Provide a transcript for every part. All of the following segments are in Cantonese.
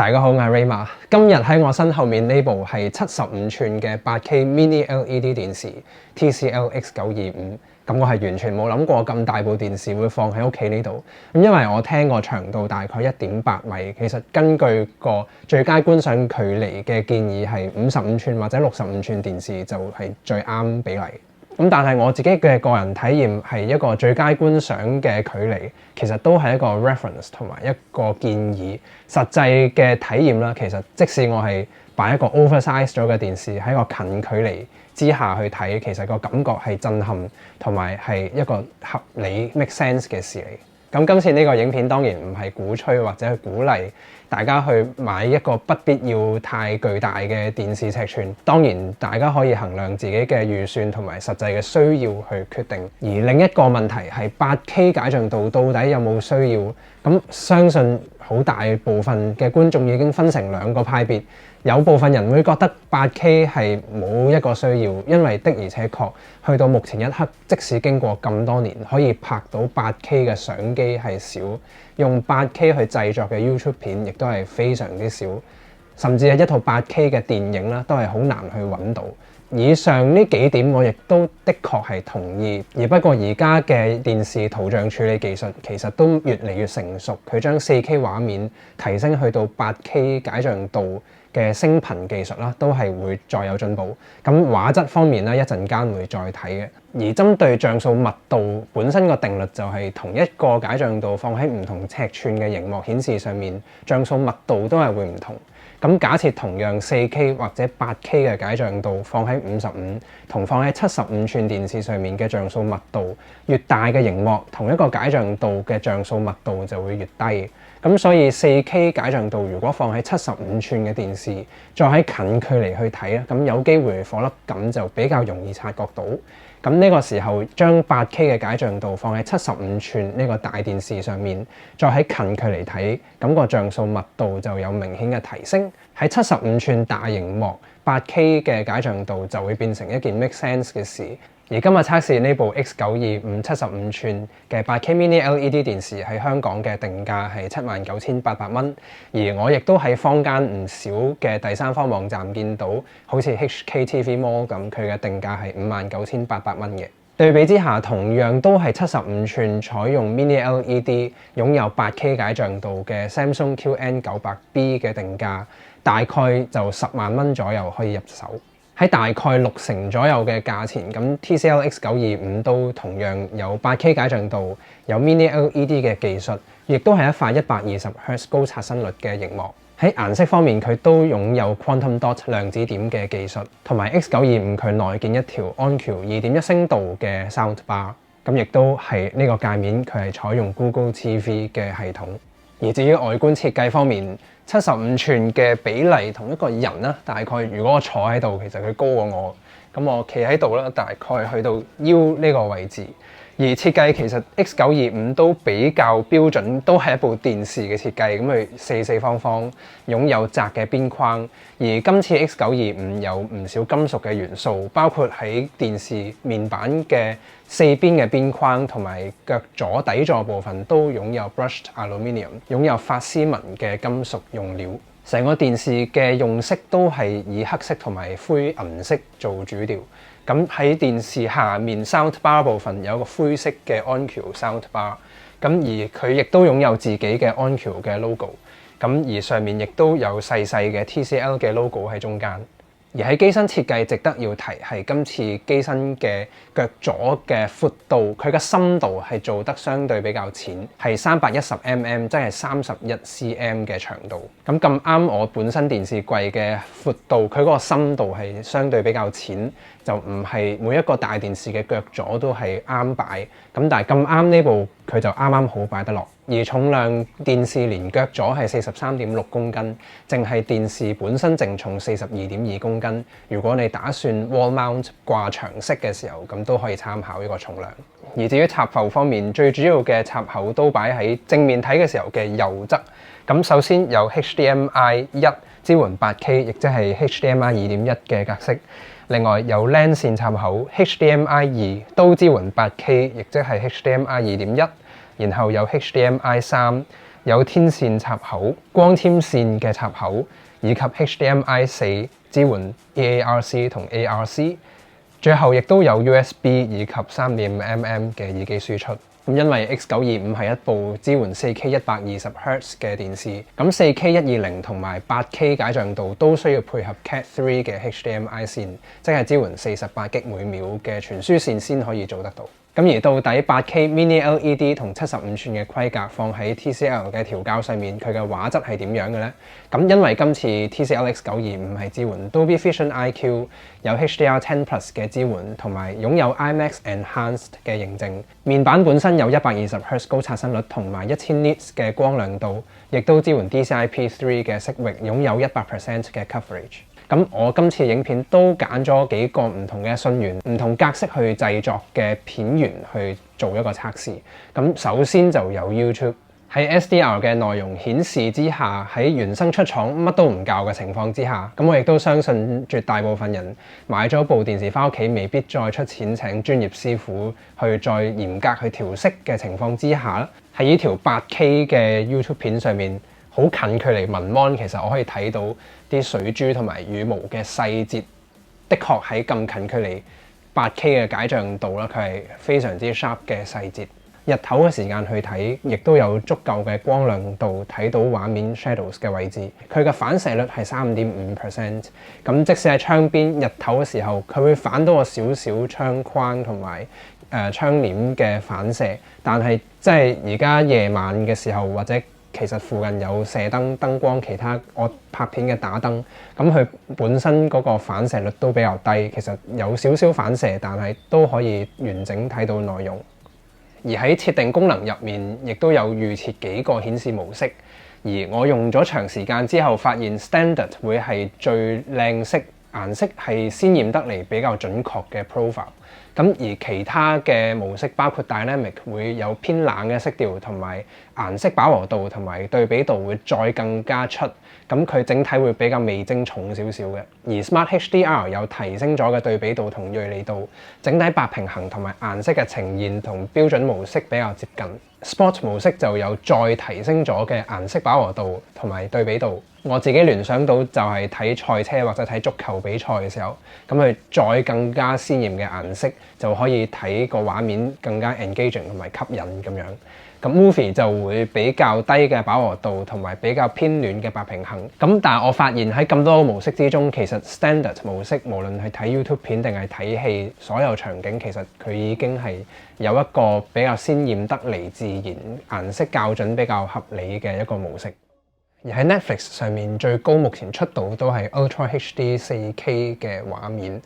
大家好，我係 Rayma。今日喺我身後面呢部係75寸嘅 8K Mini LED 電視 TCL X925。咁我係完全冇諗過咁大部電視會放喺屋企呢度。咁因為我聽個長度大概1.8米，其實根據個最佳觀賞距離嘅建議係55寸或者65寸電視就係最啱比例。咁但係我自己嘅個人體驗係一個最佳觀賞嘅距離，其實都係一個 reference 同埋一個建議。實際嘅體驗啦，其實即使我係擺一個 oversize 咗嘅電視喺個近距離之下去睇，其實個感覺係震撼同埋係一個合理 make sense 嘅事嚟。咁今次呢個影片當然唔係鼓吹或者去鼓勵大家去買一個不必要太巨大嘅電視尺寸，當然大家可以衡量自己嘅預算同埋實際嘅需要去決定。而另一個問題係 8K 解像度到底有冇需要？咁相信好大部分嘅觀眾已經分成兩個派別。有部分人會覺得 8K 係冇一個需要，因為的而且確去到目前一刻，即使經過咁多年，可以拍到 8K 嘅相機係少，用 8K 去製作嘅 YouTube 片亦都係非常之少，甚至係一套 8K 嘅電影啦，都係好難去揾到。以上呢幾點我亦都的確係同意，而不過而家嘅電視圖像處理技術其實都越嚟越成熟，佢將 4K 畫面提升去到 8K 解像度嘅升頻技術啦，都係會再有進步。咁畫質方面咧，一陣間會再睇嘅。而針對像素密度本身個定律就係同一個解像度放喺唔同尺寸嘅熒幕顯示上面，像素密度都係會唔同。咁假設同樣 4K 或者 8K 嘅解像度放喺55，同放喺75寸電視上面嘅像素密度越大嘅熒幕，同一個解像度嘅像素密度就會越低。咁所以 4K 解像度如果放喺75寸嘅電視，再喺近距離去睇咧，咁有機會顆粒感就比較容易察覺到。咁呢個時候將 8K 嘅解像度放喺75寸呢個大電視上面，再喺近距離睇，咁個像素密度就有明顯嘅提升。喺75寸大螢幕 8K 嘅解像度就會變成一件 make sense 嘅事。而今日測試呢部 X925 75寸嘅 8K Mini LED 電視喺香港嘅定價係79,800蚊，而我亦都喺坊間唔少嘅第三方網站見到，好似 HKTV Mall 咁，佢嘅定價係59,800蚊嘅。對比之下，同樣都係75寸採用 Mini LED 擁有 8K 解像度嘅 Samsung QN900B 嘅定價，大概就10萬蚊左右可以入手。喺大概60成左右嘅價錢，咁 TCL X925 都同樣有 8K 解像度，有 Mini LED 嘅技術，亦都係一塊120Hz 高刷新率嘅熒幕。喺顏色方面，佢都擁有 Quantum Dot 量子點嘅技術，同埋 X925 佢內建一條 OnQ 2.1聲道嘅 Sound Bar， 咁亦都係呢個界面佢係採用 Google TV 嘅系統。而至於外觀設計方面，75寸嘅比例同一個人啦，大概如果我坐喺度，其實佢高過我，咁我企喺度啦，大概去到腰呢個位置。而設計其實 X925 都比較標準，都係一部電視嘅設計，咁佢四四方方，擁有窄嘅邊框。而今次 X925 有唔少金屬嘅元素，包括喺電視面板嘅四邊嘅邊框同埋腳左底座部分都擁有 brushed aluminium， 擁有發絲紋嘅金屬用料。成個電視嘅用色都係以黑色同埋灰銀色做主調。咁喺電視下面 sound bar 部分有一個灰色嘅 OnQ sound bar， 咁而佢亦都擁有自己嘅 OnQ 嘅 logo， 咁而上面亦都有細細嘅 TCL 嘅 logo 喺中間。而喺機身設計值得要提係今次機身嘅腳左嘅闊度，佢嘅深度係做得相對比較淺，係310mm，即係31 cm 嘅長度。咁啱我本身電視櫃嘅闊度，佢嗰個深度係相對比較淺，就唔係每一個大電視嘅腳左都係啱擺。咁但係咁啱呢部佢就啱啱好擺得落。而重量電視連腳左係43.6公斤，淨係電視本身淨重42.2公斤。如果你打算 wall mount 掛牆式嘅時候，咁都可以參考呢個重量。而至於插頭方面，最主要嘅插口都擺喺正面睇嘅時候嘅右側。咁首先有 HDMI 1支援 8K， 亦即係 HDMI 2.1嘅格式。另外有 LAN 線插口 HDMI 2都支援 8K， 亦即係 HDMI 2.1。然後有 HDMI 3有天線插口、光纖線嘅插口，以及 HDMI4 支援 EARC 同 ARC。最後亦都有 USB 以及 3.5mm 嘅耳機輸出。咁因為 X925係一部支援 4K 120Hz 嘅電視，咁 4K 120同埋 8K 解像度都需要配合 Cat3 嘅 HDMI 線，即係支援48G 每秒嘅傳輸線先可以做得到。咁而到底 8K Mini LED 同75寸嘅規格放喺 TCL 嘅調校上面，佢嘅畫質係點樣嘅呢？咁因為今次 TCL X925係支援 Dolby Vision IQ， 有 HDR10 Plus 嘅支援，同埋擁有 IMAX Enhanced 嘅認證。面板本身有120Hz 高刷新率同埋1000 nits 嘅光亮度，亦都支援 DCI-P3 嘅色域，擁有100% 嘅 coverage。咁我今次影片都揀咗幾個唔同嘅信源、唔同格式去製作嘅片源去做一個測試。咁首先就有 YouTube 喺 SDR 嘅內容顯示之下，喺原生出廠乜都唔校嘅情況之下，咁我亦都相信絕大部分人買咗部電視返屋企，未必再出錢請專業師傅去再嚴格去調色嘅情況之下，喺呢條 8K 嘅 YouTube 片上面，好近距離聞 mon， 其實我可以睇到啲水珠同埋羽毛嘅細節，的確喺咁近距離 8K 嘅解像度啦，佢係非常之 sharp 嘅細節。日頭嘅時間去睇，亦都有足夠嘅光亮度睇到畫面 shadows 嘅位置。佢嘅反射率係3.5%，咁即使喺窗邊日頭嘅時候，佢會反到個少少窗框同埋窗簾嘅反射，但係即係而家夜晚嘅時候或者其實附近有射燈、燈光，其他我拍片嘅打燈，咁佢本身嗰個反射率都比較低，其實有少少反射，但係都可以完整睇到內容。而喺設定功能入面，亦都有預設幾個顯示模式，而我用咗長時間之後，發現 Standard 會係最靚色，顏色係鮮豔得嚟比較準確嘅 profile。咁而其他嘅模式包括 Dynamic 會有偏冷嘅色調，同埋顏色飽和度同埋對比度會再更加出，咁佢整體會比較味精重少少嘅。而 Smart HDR 有提升咗嘅對比度同銳利度，整體白平衡同埋顏色嘅呈現同標準模式比較接近。Sport 模式就有再提升咗嘅顏色飽和度同埋對比度。我自己聯想到就係睇賽車或者睇足球比賽嘅時候，咁佢再更加鮮豔嘅顏色就可以睇個畫面更加 engaging 同埋吸引咁樣。咁 Movie 就會比較低嘅飽和度同埋比較偏暖嘅白平衡。咁但係我發現喺咁多個模式之中，其實 Standard 模式無論係睇 YouTube 片定係睇戲，所有場景其實佢已經係有一個比較鮮豔得嚟自然、顏色校準比較合理嘅一個模式。而喺 Netflix 上面最高目前出到都係 Ultra HD 4K 嘅畫面，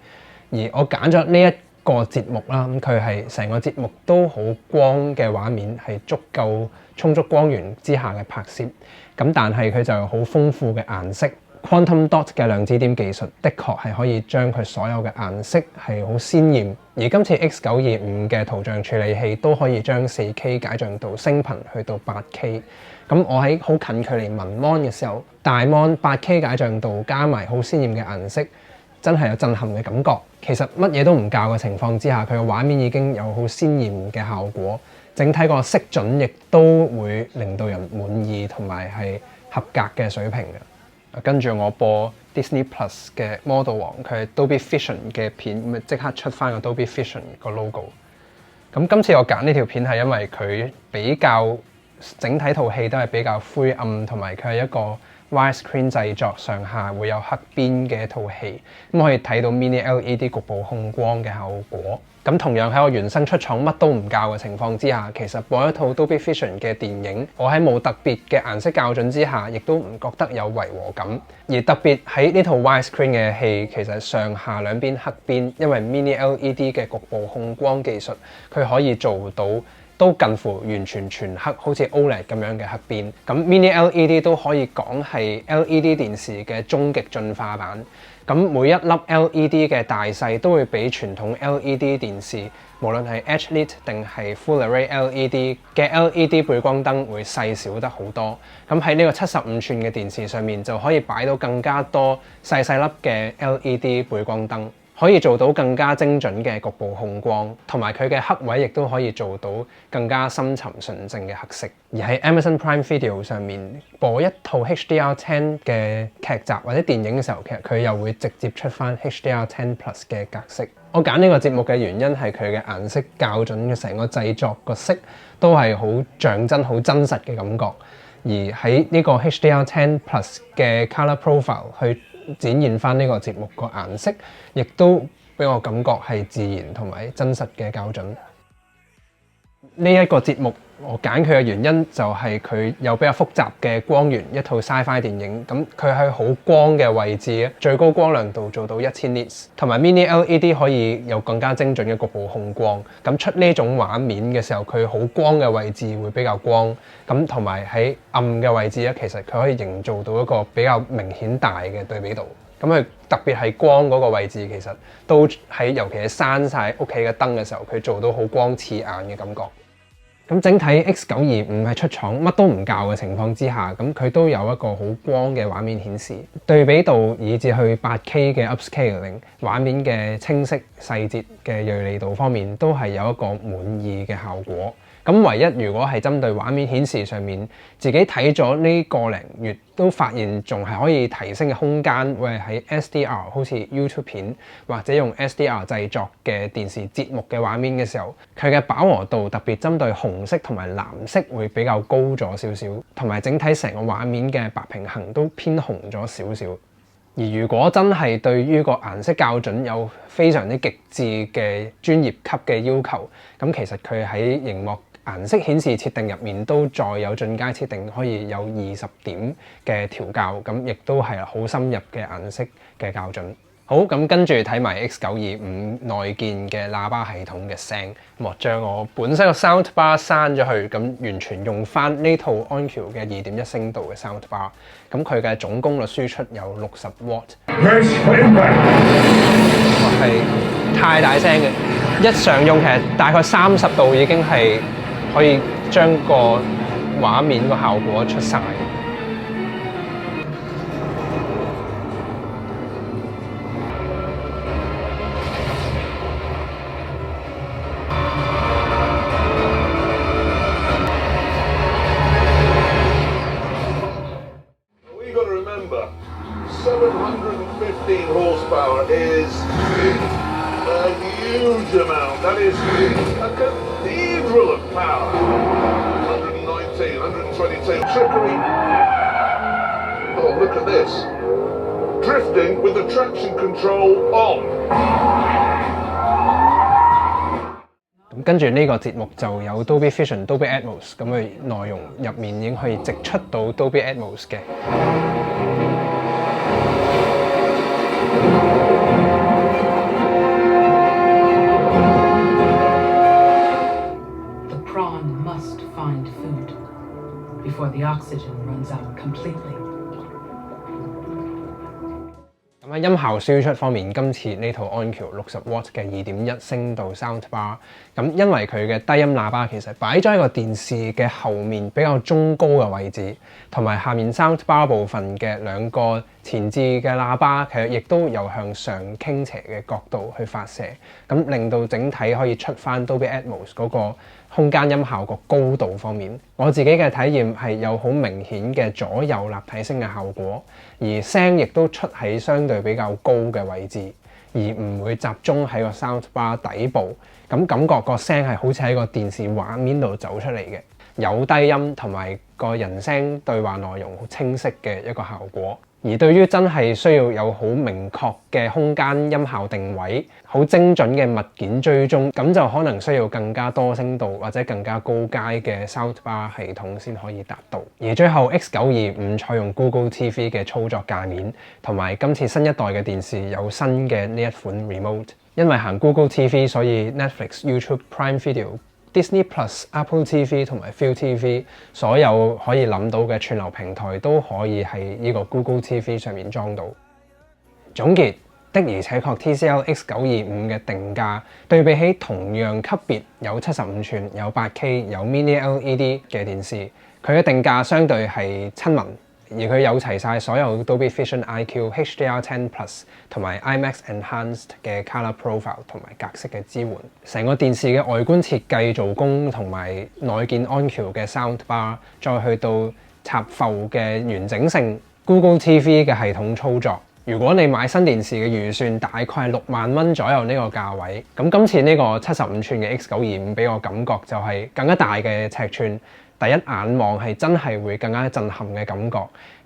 而我揀咗呢一個節目啦，咁佢係成個節目都好光嘅畫面，係足夠充足光源之下嘅拍攝，咁但係佢就有好豐富嘅顏色。Quantum Dot 嘅量子點技術的確係可以將佢所有嘅顏色係好鮮豔，而今次 X925 嘅圖像處理器都可以將 4K 解像度升頻去到 8K。咁我喺好近距離聞 mon 嘅時候，大 mon 8K 解像度加埋好鮮豔嘅顏色，真係有震撼嘅感覺。其實乜嘢都唔校嘅情況之下，佢嘅畫面已經有好鮮豔嘅效果，整體個色準亦都會令到人滿意同埋係合格嘅水平嘅。跟住我播 Disney Plus 嘅 Model 王，佢係 Dolby Vision 嘅片，咁即刻出翻個 Dolby Vision 個 logo。咁今次我揀呢條片係因為佢比較整體套戲都係比較灰暗，同埋佢係一個 widescreen 製作，上下會有黑邊嘅一套戲，咁可以睇到 Mini LED 局部控光嘅效果。咁同樣喺我原生出廠乜都唔校嘅情況之下，其實播一套 Dolby Vision 嘅電影，我喺冇特別嘅顏色校準之下，亦都唔覺得有違和感。而特別喺呢套 widescreen 嘅戲，其實上下兩邊黑邊，因為 Mini LED 嘅局部控光技術，佢可以做到都近乎完全全黑，好似 OLED 咁樣嘅黑邊。咁 Mini LED 都可以講係 LED 電視嘅終極進化版。咁每一粒 LED 嘅大細都會比傳統 LED 電視，無論係 HLED 定係 Full Array LED 嘅 LED 背光燈會細小得好多。咁喺呢個75寸嘅電視上面就可以擺到更加多細細粒嘅 LED 背光燈。可以做到更加精準嘅局部控光，同埋佢嘅黑位亦都可以做到更加深沉純正嘅黑色。而喺 Amazon Prime Video 上面播一套 HDR10 嘅劇集或者電影嘅時候，其實佢又會直接出翻 HDR10 Plus 嘅格式。我揀呢個節目嘅原因係佢嘅顏色校準嘅成個製作個色都係好像真、好真實嘅感覺。而喺呢個 HDR10 Plus 嘅 Color Profile 去展現翻呢個節目個顏色，亦都俾我感覺係自然同埋真實嘅校準。呢一個節目我揀佢嘅原因就係佢有比較複雜嘅光源，一套 Sci-Fi 電影，咁佢喺好光嘅位置，最高光亮度做到1000 nits， 同埋 Mini LED 可以有更加精準嘅局部控光。咁出呢種畫面嘅時候，佢好光嘅位置會比較光，咁同埋喺暗嘅位置咧，其實佢可以營造到一個比較明顯大嘅對比度。咁佢特別係光嗰個位置，其實都喺尤其係閂晒屋企嘅燈嘅時候，佢做到好光刺眼嘅感覺。咁整體 X925係出廠乜都唔校嘅情況之下，咁佢都有一個好光嘅畫面顯示，對比度以至去 8K 嘅 upscaling， 畫面嘅清晰細節嘅銳利度方面都係有一個滿意嘅效果。咁唯一如果係針對畫面顯示上面，自己睇咗呢個零月都發現仲係可以提升嘅空間，會係喺 SDR 好似 YouTube 片或者用 SDR 製作嘅電視節目嘅畫面嘅時候，佢嘅飽和度特別針對紅色同埋藍色會比較高咗少少，同埋整體成個畫面嘅白平衡都偏紅咗少少。而如果真係對於個顏色校準有非常之極致嘅專業級嘅要求，咁其實佢喺熒幕顏色顯示設定入面都再有進階設定，可以有20點嘅調校，咁亦都係好深入嘅顏色嘅校準。好，咁跟住睇埋 X925 內建嘅喇叭系統嘅聲，咁將我本身個 soundbar 刪咗去，咁完全用翻呢套 Onkyo 嘅2.1聲道嘅 soundbar， 咁佢嘅總功率輸出有60 watt， 係太大聲嘅，一上用其實大概30度已經係可以將個畫面個效果出晒。715 horsepower is a huge amount. That is a cathedral of power. 119, 122. Trickery. Oh, look at this. Drifting with the traction control on. 咁跟住呢個節目就有 Dolby Vision、Dolby Atmos， 咁佢內容入面已經可以直出到 Dolby Atmos 嘅。The prawn must find food before the oxygen runs out completely. 咁喺音效輸出方面，今次呢套 Onkyo 60 watt 嘅2.1聲道 soundbar， 咁因為佢嘅低音喇叭其實擺咗喺個電視嘅後面比較中高嘅位置，同埋下面 soundbar 部分嘅兩個前置嘅喇叭，其實亦都有向上傾斜嘅角度去發射，咁令到整體可以出翻 Dolby Atmos 嗰個空間音效個高度方面，我自己嘅體驗係有好明顯嘅左右立體聲嘅效果，而聲亦都出喺相對比較高嘅位置，而唔會集中喺個 soundbar 底部，咁感覺個聲係好似喺個電視畫面度走出嚟嘅，有低音同埋個人聲對話內容好清晰嘅一個效果。而對於真係需要有好明確嘅空間音效定位、好精準嘅物件追蹤，咁就可能需要更加多聲道或者更加高階嘅 soundbar 系統先可以達到。而最後 X925 採用 Google TV 嘅操作界面，同埋今次新一代嘅電視有新嘅呢一款 remote。因為行 Google TV，所以 Netflix、YouTube、Prime Video、Disney Plus、Apple TV 同埋 ViuTV 所有可以諗到嘅串流平台都可以喺呢個 Google TV 上面裝到。總結，的而且確 TCL X925 嘅定價對比起同樣級別有75寸、有 8K、有 Mini LED 嘅電視，佢嘅定價相對係親民，而佢有齊晒所有 Dolby Vision IQ、HDR10 Plus 同埋 IMAX Enhanced 嘅 Color Profile 同埋格式嘅支援。成個電視嘅外觀設計、做工同埋內建安橋嘅 Soundbar， 再去到插埠嘅完整性、Google TV 嘅系統操作。如果你買新電視嘅預算大概係6萬蚊左右呢個價位，咁今次呢個75寸嘅 X925俾我感覺就係更加大嘅尺寸，第一眼望係真係會更加震撼嘅感覺。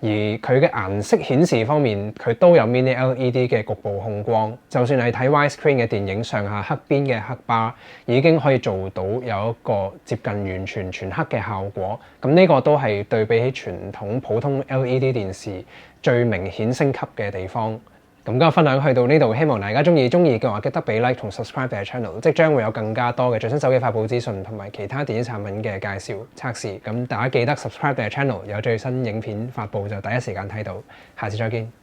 而佢嘅顏色顯示方面，佢都有 Mini LED 嘅局部控光，就算係睇 widescreen 嘅電影，上下黑邊嘅黑巴已經可以做到有一個接近完全全黑嘅效果。咁呢個都係對比起傳統普通 LED 電視最明顯升級嘅地方。咁今日分享去到呢度，希望大家中意嘅話記得俾 like 同 subscribe 嘅 channel， 即將會有更加多嘅最新手機發布資訊同埋其他電子產品嘅介紹測試。咁大家記得 subscribe 嘅 channel， 有最新影片發布就第一時間睇到。下次再見。